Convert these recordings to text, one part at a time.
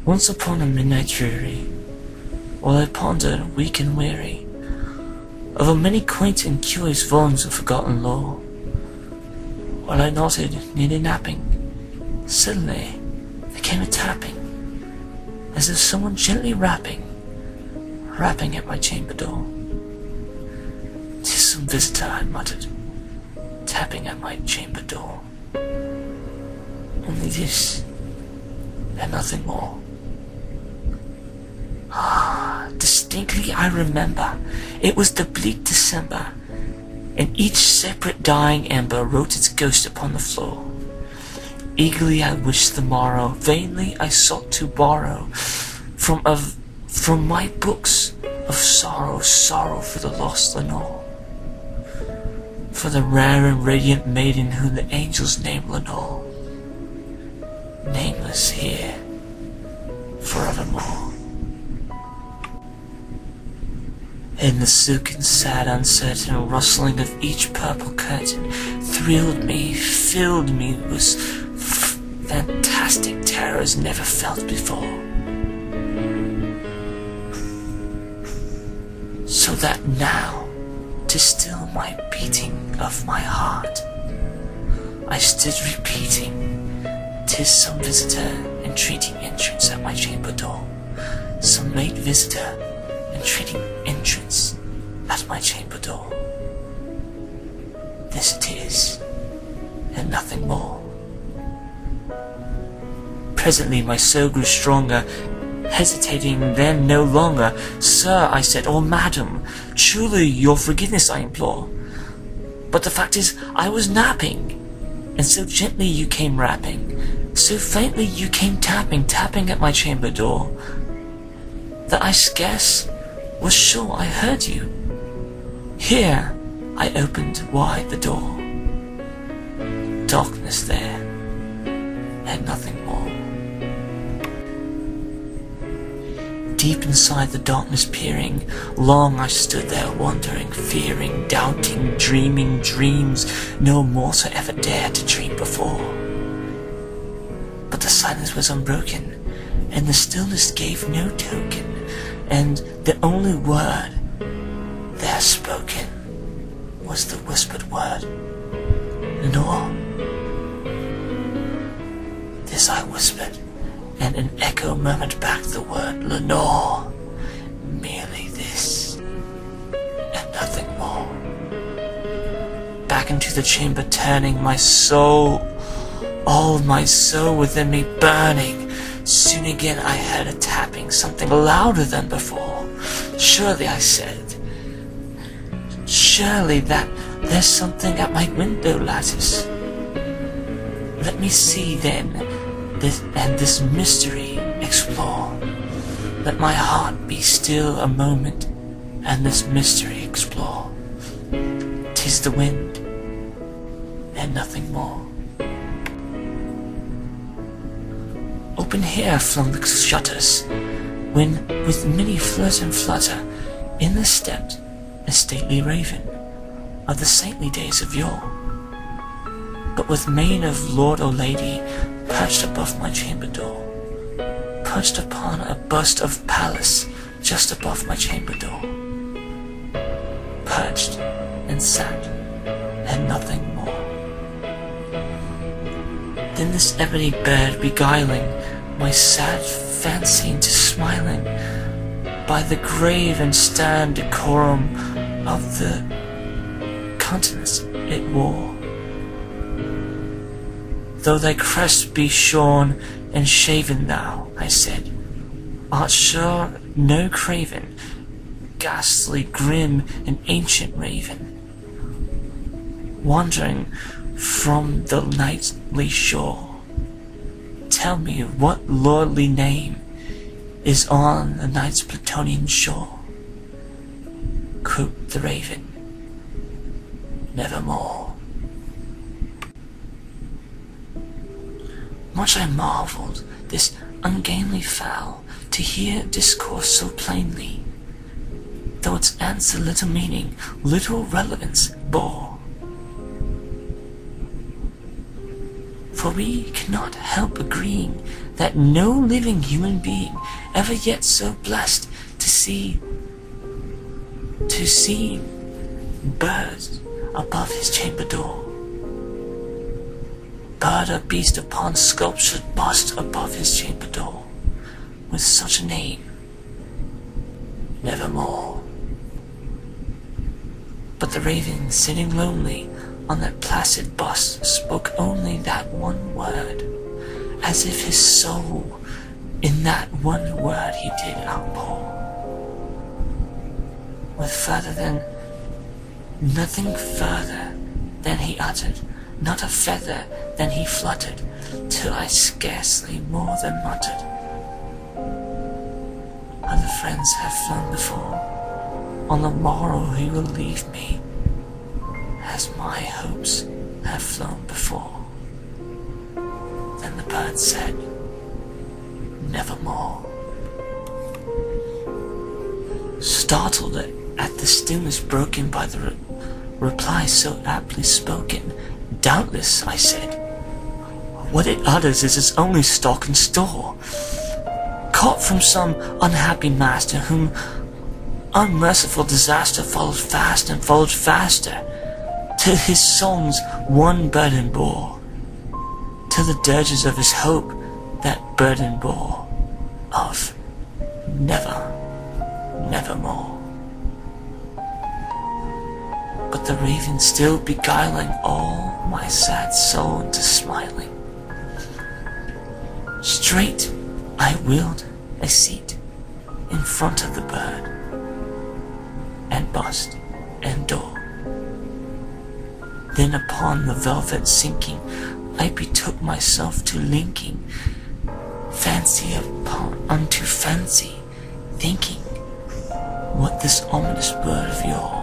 Once upon a midnight dreary, while I pondered, weak and weary, over many quaint and curious volumes of forgotten lore, while I nodded, nearly napping, suddenly there came a tapping, as if someone gently rapping at my chamber door. "'Tis some visitor," I muttered, tapping at my chamber door. Only this, and nothing more. Distinctly I remember, it was the bleak December, and each separate dying ember wrote its ghost upon the floor. Eagerly I wished the morrow, vainly I sought to borrow from my books of sorrow for the lost Lenore, for the rare and radiant maiden whom the angels name Lenore, nameless here forevermore. And the silken, sad, uncertain rustling of each purple curtain thrilled me, filled me with fantastic terrors never felt before. So that now, to still my beating of my heart, I stood repeating, "'Tis some visitor entreating entrance at my chamber door, some late visitor entreating entrance at my chamber door. This it is, and nothing more." Presently my soul grew stronger, hesitating then no longer. "Sir," I said, "or madam, truly your forgiveness I implore. But the fact is, I was napping, and so gently you came rapping, so faintly you came tapping at my chamber door, that I scarce was sure I heard you. Here I opened wide the door. Darkness there, and nothing more. Deep inside the darkness peering, long I stood there wondering, fearing, doubting, dreaming dreams no mortal ever dared to dream before. But the silence was unbroken, and the stillness gave no token, and the only word there spoken was the whispered word, "Lenore." This I whispered, and an echo murmured back the word, "Lenore." Merely this, and nothing more. Back into the chamber turning, my soul, all my soul within me burning. Soon again I heard a tapping, something louder than before. "Surely," I said, "surely that there's something at my window lattice. Let me see then, this mystery explore. Let my heart be still a moment, and this mystery explore. 'Tis the wind, and nothing more." Open here flung the shutters, when with many flirt and flutter in there stepped a stately raven of the saintly days of yore, but with mane of lord or lady, perched above my chamber door, perched upon a bust of Pallas just above my chamber door, perched and sat, and nothing more. Then this ebony bird beguiling my sad fancy into smiling, by the grave and stern decorum of the countenance it wore. "Though thy crest be shorn and shaven, thou," I said, "art sure no craven, ghastly, grim, and ancient raven, wandering from the nightly shore. Tell me what lordly name is on the night's Plutonian shore." Quoth the raven, "Nevermore." Much I marvelled, this ungainly fowl, to hear discourse so plainly, though its answer little meaning, little relevance bore. for we cannot help agreeing that no living human being ever yet so blessed to see birds above his chamber door. Bird or beast upon sculptured bust above his chamber door, with such a name, nevermore. But the raven, sitting lonely on that placid bust, spoke only that one word, as if his soul in that one word he did outpour. With nothing further than he uttered, not a feather than he fluttered, till I scarcely more than muttered, other friends have flown before, on the morrow he will leave me, as my hopes have flown before. Then the bird said, nevermore. Startled at the stillness broken by the reply so aptly spoken, doubtless, I said, what it utters is its only stock and store, caught from some unhappy master whom unmerciful disaster followed fast and followed faster, till his songs one burden bore, till the dirges of his hope that burden bore, of nevermore. But the raven still beguiling all my sad soul into smiling, straight I willed a seat in front of the bird, and bust and door. Then upon the velvet sinking, I betook myself to linking fancy unto fancy, thinking what this ominous bird of yore,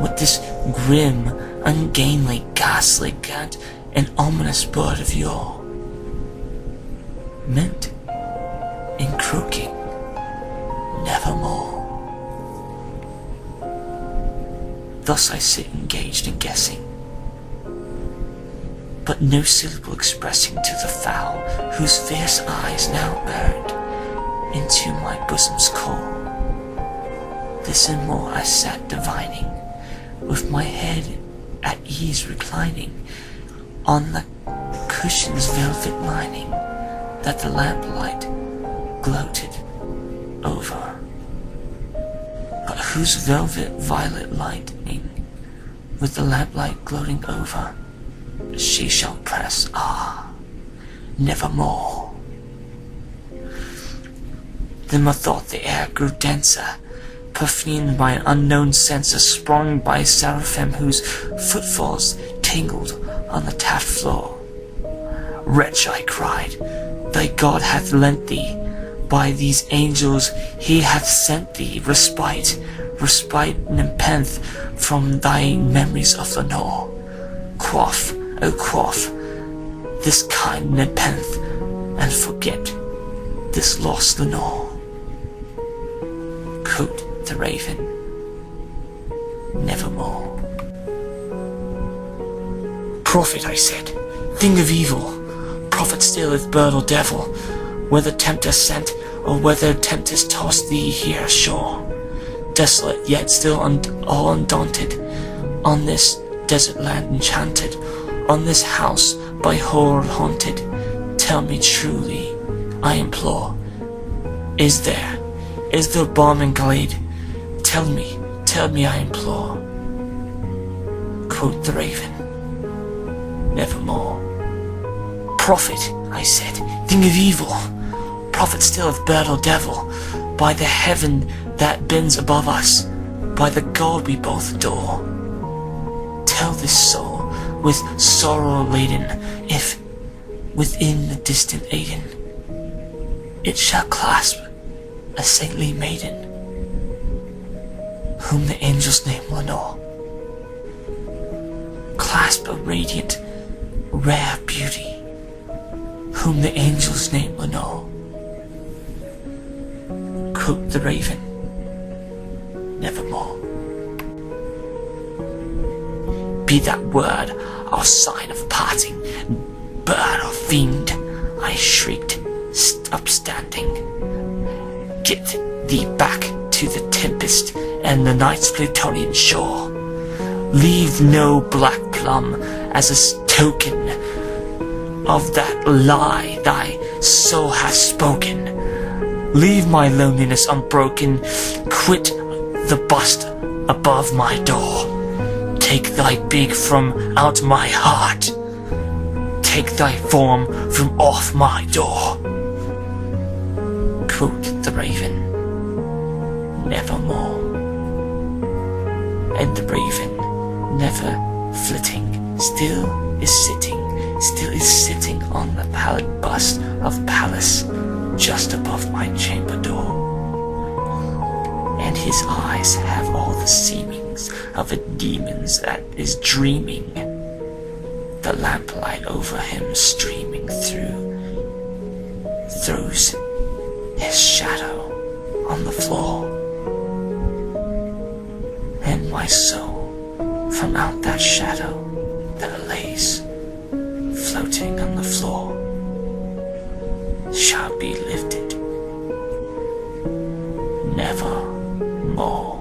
what this grim, ungainly, ghastly, gaunt, and ominous bird of yore meant in croaking nevermore. Thus I sit engaged in guessing, but no syllable expressing to the fowl whose fierce eyes now burned into my bosom's core. This and more I sat divining, with my head at ease reclining on the cushion's velvet lining, that the lamplight gloated over, but whose velvet violet lightning, with the lamplight gloating over, she shall press, nevermore. Then methought the air grew denser, perfumed by an unknown censer, sprung by seraphim whose footfalls tingled on the taft floor. Wretch, I cried, thy God hath lent thee, by these angels he hath sent thee, respite nepenthe from thy memories of Lenore. Quaff, O quaff, this kind nepenthe, and forget this lost Lenore. Quoth the raven, nevermore. Prophet, I said, thing of evil, prophet still if bird or devil, whether tempter sent, or whether tempest tossed thee here ashore, desolate yet still all undaunted, on this desert land enchanted, on this house by horror haunted, tell me truly, I implore, is there balm and glade? Tell me, I implore. Quoth the raven, nevermore. Prophet, I said, thing of evil, prophet still of bird or devil, by the heaven that bends above us, by the God we both adore, tell this soul with sorrow laden, if within the distant Aden it shall clasp a saintly maiden, whom the angels name Lenore, clasp a radiant, rare beauty, whom the angels name Lenore. Quoth the raven, nevermore. Be that word or sign of parting, bird or fiend, I shrieked, upstanding. Get thee back to the tempest and the night's Plutonian shore. Leave no black plum as a token of that lie thy soul hath spoken. Leave my loneliness unbroken, quit the bust above my door. Take thy beak from out my heart, take thy form from off my door. Quoth the raven, nevermore. And the raven, never flitting, still is sitting on the pallid bust of Pallas, just above my chamber door. And his eyes have all the seemings of a demon's that is dreaming, the lamplight over him streaming throws his shadow on the floor. And my soul, from out that shadow that lays floating on the floor, shall be lifted never more.